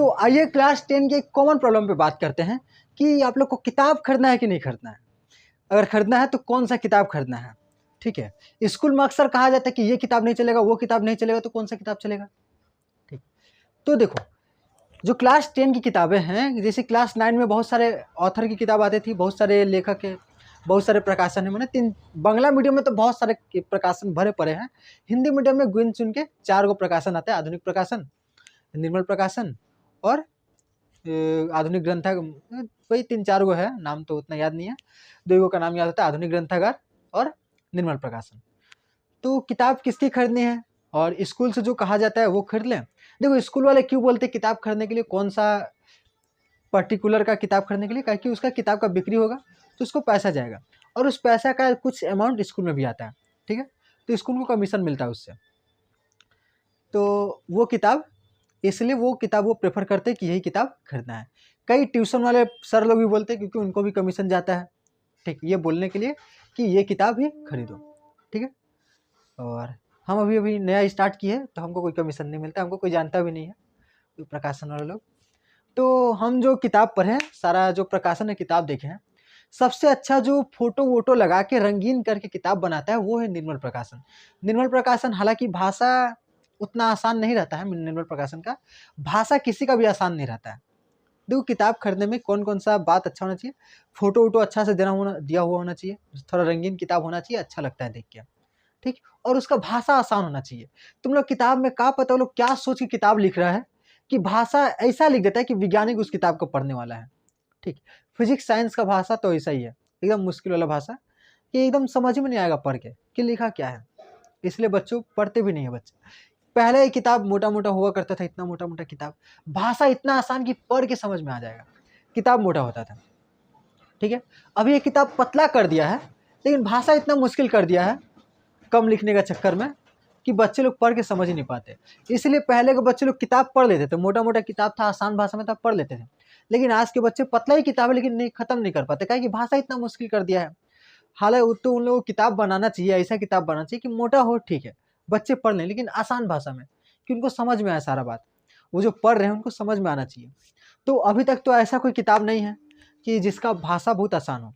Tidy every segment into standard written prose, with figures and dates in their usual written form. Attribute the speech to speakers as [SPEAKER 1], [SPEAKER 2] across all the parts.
[SPEAKER 1] तो आइए क्लास 10 के एक कॉमन प्रॉब्लम पे बात करते हैं कि आप लोग को किताब खरीदना है कि नहीं खरीदना है। अगर खरीदना है तो कौन सा किताब खरीदना है। ठीक है, स्कूल में अक्सर कहा जाता है कि ये किताब नहीं चलेगा, वो किताब नहीं चलेगा, तो कौन सा किताब चलेगा। ठीक, तो देखो जो क्लास 10 की किताबें हैं, जैसे क्लास 9 में बहुत सारे ऑथर की किताब आती थी, बहुत सारे लेखक के बहुत सारे प्रकाशन है। मैंने तीन बांग्ला मीडियम में तो बहुत सारे प्रकाशन भरे पड़े हैं। हिंदी मीडियम में गिन चुन के 4 गो प्रकाशन आते हैं, आधुनिक प्रकाशन, निर्मल प्रकाशन और आधुनिक ग्रंथा, वही 3-4 गो है, नाम तो उतना याद नहीं है। 2 गो का नाम याद होता है, आधुनिक ग्रंथागार और निर्मल प्रकाशन। तो किताब किसकी खरीदनी है और स्कूल से जो कहा जाता है वो खरीद लें। देखो स्कूल वाले क्यों बोलते हैं किताब खरीदने के लिए, कौन सा पर्टिकुलर का किताब खरीदने के लिए, क्योंकि उसका किताब का बिक्री होगा तो उसको पैसा जाएगा और उस पैसा का कुछ अमाउंट स्कूल में भी आता है। ठीक है, तो स्कूल को कमीशन मिलता है उससे। तो वो किताब, इसलिए वो किताब वो प्रेफर करते हैं कि यही किताब खरीदना है। कई ट्यूशन वाले सर लोग भी बोलते हैं क्योंकि उनको भी कमीशन जाता है। ठीक, ये बोलने के लिए कि ये किताब ही खरीदो। ठीक है, और हम अभी अभी नया स्टार्ट किए तो हमको कोई कमीशन नहीं मिलता, हमको कोई जानता भी नहीं है, कोई प्रकाशन वाले लोग। तो हम जो किताब पढ़ें, सारा जो प्रकाशन है किताब देखे हैं, सबसे अच्छा जो फोटो वोटो लगा के रंगीन करके किताब बनाता है वो है निर्मल प्रकाशन। निर्मल प्रकाशन, हालांकि भाषा उतना आसान नहीं रहता है निर्मल प्रकाशन का, भाषा किसी का भी आसान नहीं रहता है। देखो किताब खरीदने में कौन कौन सा बात अच्छा होना चाहिए, फोटो वोटो अच्छा से दिया हुआ होना चाहिए, थोड़ा रंगीन किताब होना चाहिए, अच्छा लगता है देख के। ठीक, और उसका भाषा आसान होना चाहिए। तुम लोग किताब में क्या पता वो लोग क्या सोच के किताब लिख रहा है कि भाषा ऐसा लिख देता है कि वैज्ञानिक उस किताब को पढ़ने वाला है। ठीक, फिजिक्स साइंस का भाषा तो ऐसा ही है, एकदम मुश्किल वाला भाषा, कि एकदम समझ में नहीं आएगा पढ़ के कि लिखा क्या है, इसलिए बच्चों पढ़ते भी नहीं है बच्चे। पहले किताब मोटा मोटा हुआ करता था, इतना मोटा मोटा किताब, भाषा इतना आसान कि पढ़ के समझ में आ जाएगा, किताब मोटा होता था। ठीक है, अभी ये किताब पतला कर दिया है लेकिन भाषा इतना मुश्किल कर दिया है कम लिखने का चक्कर में कि बच्चे लोग पढ़ के समझ ही नहीं पाते। इसलिए पहले के बच्चे लोग किताब पढ़ लेते थे, मोटा मोटा किताब था, आसान भाषा में था, पढ़ लेते थे। लेकिन आज के बच्चे पतला ही किताब है लेकिन नहीं, खत्म नहीं कर पाते, कि भाषा इतना मुश्किल कर दिया है। हालांकि तो उन लोगों को किताब बनाना चाहिए, ऐसा किताब बनाना चाहिए कि मोटा हो, ठीक है, बच्चे पढ़ लें लेकिन आसान भाषा में, कि उनको समझ में आए सारा बात, वो जो पढ़ रहे हैं उनको समझ में आना चाहिए। तो अभी तक तो ऐसा कोई किताब नहीं है कि जिसका भाषा बहुत आसान हो,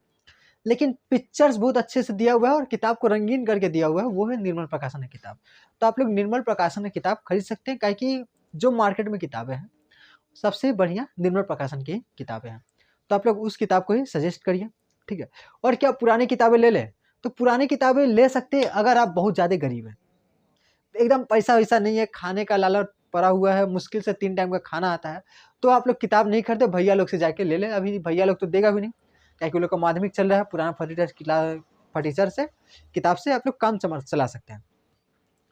[SPEAKER 1] लेकिन पिक्चर्स बहुत अच्छे से दिया हुआ है और किताब को रंगीन करके दिया हुआ है, वो है निर्मल प्रकाशन की किताब। तो आप लोग निर्मल प्रकाशन की किताब खरीद सकते हैं, कि जो मार्केट में किताबें हैं सबसे बढ़िया निर्मल प्रकाशन की किताबें हैं। तो आप लोग उस किताब को ही सजेस्ट करिए। ठीक है, और क्या पुरानी किताबें ले लें, तो पुरानी किताबें ले सकते हैं अगर आप बहुत ज़्यादा गरीब हैं, एकदम पैसा वैसा नहीं है, खाने का लालच पड़ा हुआ है, मुश्किल से 3 टाइम का खाना आता है, तो आप लोग किताब नहीं खरीदे, भैया लोग से जाके ले लें। अभी भैया लोग तो देगा भी नहीं, क्योंकि लोग का माध्यमिक चल रहा है, पुराना फर्नीचर से किताब से आप लोग काम चला सकते हैं।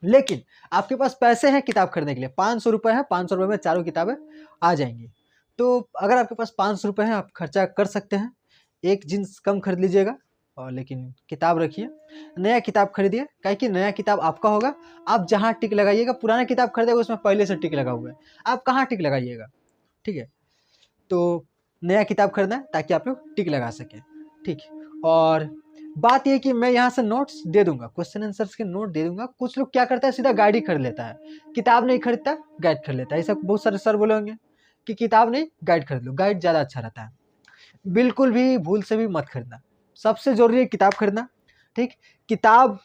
[SPEAKER 1] लेकिन आपके पास पैसे हैं किताब खरीदने के लिए, 500 रुपये है, 500 रुपये में चारों किताबें आ जाएंगी। तो अगर आपके पास 500 रुपये हैं, आप खर्चा कर सकते हैं, एक जीन्स कम खरीद लीजिएगा और लेकिन किताब रखिए, नया किताब खरीदिए, कि नया किताब आपका होगा, आप जहाँ टिक लगाइएगा, पुराना किताब खरीदेगा उसमें पहले से टिक लगा हुआ है, आप कहाँ टिक लगाइएगा। ठीक है, तो नया किताब खरीदना है ताकि आप लोग टिक लगा सकें। ठीक, और बात ये कि मैं यहाँ से नोट्स दे दूंगा, क्वेश्चन आंसर्स के नोट दे दूंगा। कुछ लोग क्या करता है, सीधा गाइड ही खरीद लेता है, किताब नहीं खरीदता, गाइड खरीद लेता है। ऐसा बहुत सारे सर बोलेंगे कि किताब नहीं गाइड खरीद लो, गाइड ज़्यादा अच्छा रहता है। बिल्कुल भी भूल से भी मत खरीदना, सबसे जरूरी है किताब खरीदना। ठीक, किताब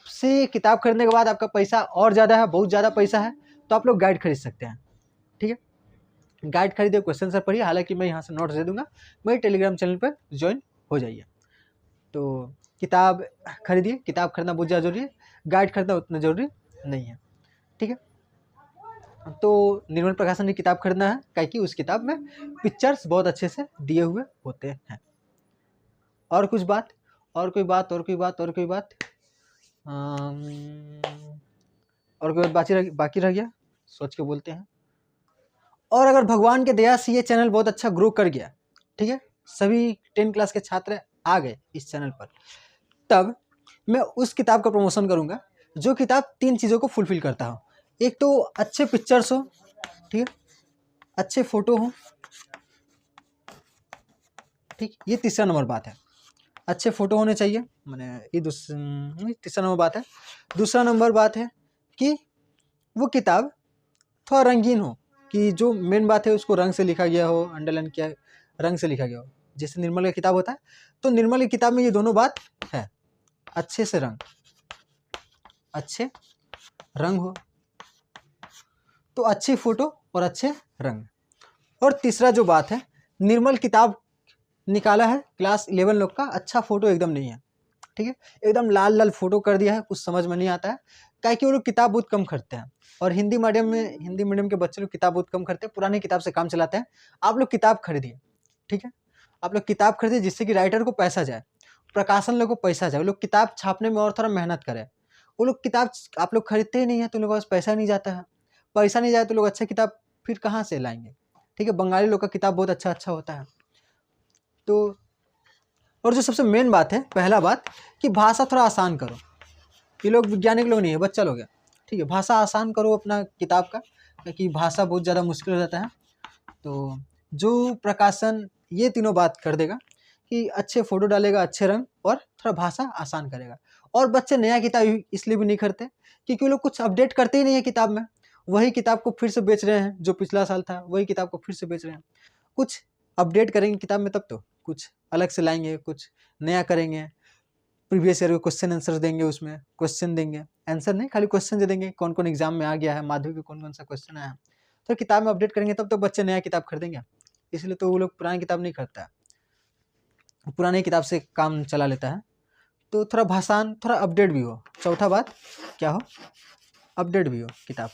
[SPEAKER 1] खरीदने के बाद आपका पैसा और ज़्यादा है, बहुत ज़्यादा पैसा है, तो आप लोग गाइड खरीद सकते हैं। ठीक है, गाइड खरीदिए, क्वेश्चन आंसर पढ़िए, हालांकि मैं यहाँ से नोट्स दे दूंगा, मेरे टेलीग्राम चैनल पर ज्वाइन हो जाइए। तो किताब खरीदिए, किताब खरीदना बहुत ज़्यादा जरूरी है, गाइड खरीदना उतना जरूरी नहीं है। ठीक है, तो निर्मल प्रकाशन की किताब खरीदना है, क्योंकि उस किताब में पिक्चर्स बहुत अच्छे से दिए हुए होते हैं। और कुछ बात, और कोई बात, और कोई बात, और कोई बात, और कोई बात बाकी रह गया, सोच के बोलते हैं। और अगर भगवान के दया से ये चैनल बहुत अच्छा ग्रो कर गया, ठीक है, सभी 10 क्लास के छात्र आ गए इस चैनल पर, तब मैं उस किताब का प्रमोशन करूंगा जो किताब 3 चीज़ों को फुलफिल करता हो। एक तो अच्छे पिक्चर्स हो, ठीक है, अच्छे फोटो हो, ठीक, ये तीसरा नंबर बात है, अच्छे फोटो होने चाहिए, मैंने ये तीसरा नंबर बात है। दूसरा नंबर बात है कि वो किताब थोड़ा रंगीन हो, कि जो मेन बात है उसको रंग से लिखा गया हो, अंडरलाइन किया रंग से लिखा गया हो, जैसे निर्मल का किताब होता है। तो निर्मल की किताब में ये दोनों बात है, अच्छे से रंग, अच्छे रंग हो तो अच्छी फोटो और अच्छे रंग। और तीसरा जो बात है, निर्मल किताब निकाला है क्लास 11 लोग का, अच्छा फोटो एकदम नहीं है, ठीक है, एकदम लाल लाल फोटो कर दिया है, कुछ समझ में नहीं आता है, क्या कि वो लोग किताब बहुत कम खरीदते हैं। और हिंदी मीडियम के बच्चे लोग किताब बहुत कम खरीदते हैं, पुरानी किताब से काम चलाते हैं। आप लोग किताब खरीदिए, ठीक है, आप लोग किताब खरीदिए जिससे कि राइटर को पैसा जाए, प्रकाशन लोग को पैसा जाए, वो लोग किताब छापने में और थोड़ा मेहनत करें। वो लोग किताब आप लोग खरीदते ही नहीं है तो उन लोगों के पास पैसा नहीं जाता है, पैसा नहीं जाए तो लोग अच्छा किताब फिर कहाँ से लाएंगे, ठीक है। बंगाली लोग का किताब बहुत अच्छा अच्छा होता है। तो और जो सबसे मेन बात है, पहला बात कि भाषा थोड़ा आसान करो। ये लोग वैज्ञानिक लोग नहीं है, बच्चा लोग है, ठीक है, भाषा आसान करो अपना किताब का, क्योंकि भाषा बहुत ज़्यादा मुश्किल हो जाता है। तो जो प्रकाशन ये तीनों बात कर देगा कि अच्छे फोटो डालेगा, अच्छे रंग, और थोड़ा भाषा आसान करेगा। और बच्चे नया किताब इसलिए भी नहीं खरीदते क्योंकि वो लोग कुछ अपडेट करते ही नहीं है किताब में, वही किताब को फिर से बेच रहे हैं, जो पिछला साल था वही किताब को फिर से बेच रहे हैं। कुछ अपडेट करेंगे किताब में तब तो कुछ अलग से लाएंगे, कुछ नया करेंगे, प्रीवियस ईयर के क्वेश्चन आंसर देंगे, उसमें क्वेश्चन देंगे, आंसर नहीं खाली क्वेश्चन दे देंगे, कौन कौन एग्जाम में आ गया है, माध्यमिक में कौन कौन सा क्वेश्चन आया है। तो किताब में अपडेट करेंगे तब तो बच्चे नया किताब खरीदेंगे, इसलिए तो वो लोग पुरानी किताब नहीं खरीदता है, पुरानी किताब से काम चला लेता है। तो थोड़ा भाषान, थोड़ा अपडेट भी हो। चौथा बात क्या हो, अपडेट भी हो किताब।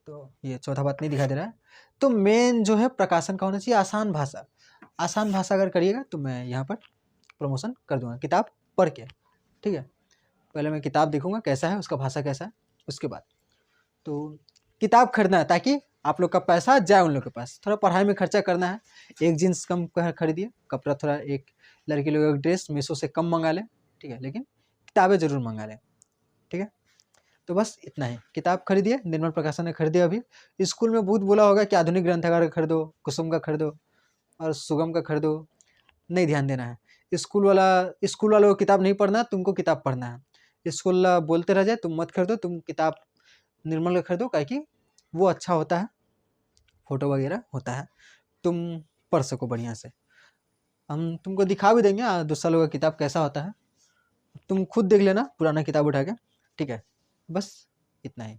[SPEAKER 1] तो ये चौथा बात नहीं दिखाई दे रहा है। तो मेन जो है प्रकाशन का होना चाहिए आसान भाषा। आसान भाषा अगर करिएगा तो मैं यहाँ पर प्रमोशन कर दूंगा किताब पढ़ के, ठीक है। पहले मैं किताब देखूंगा कैसा है, उसका भाषा कैसा है, उसके बाद तो किताब खरीदना है ताकि आप लोग का पैसा जाए उन लोग के पास। थोड़ा पढ़ाई में खर्चा करना है, एक जीन्स कम खरीदिए, कपड़ा थोड़ा, एक लड़की लोग एक ड्रेस मीशो से कम मंगा लें, ठीक है, लेकिन किताबें जरूर मंगा लें, ठीक है। तो बस इतना ही, किताब खरीदिए, निर्मल प्रकाशन ने खरीदे। अभी स्कूल में बहुत बोला होगा कि आधुनिक ग्रंथागार का खरीदो, कुसुम का खरीदो और सुगम का खरीदो, नहीं ध्यान देना है। स्कूल वालों को किताब नहीं पढ़ना, तुमको किताब पढ़ना है। स्कूल वाला बोलते रह जाए तुम मत खरीदो, तुम किताब निर्मल का खरीदो, क्या कि वो अच्छा होता है, फोटो वगैरह होता है, तुम पढ़ सको बढ़िया से। हम तुमको दिखा भी देंगे दूसरा लोगों का किताब कैसा होता है, तुम खुद देख लेना पुराना किताब उठा के, ठीक है। बस इतना ही।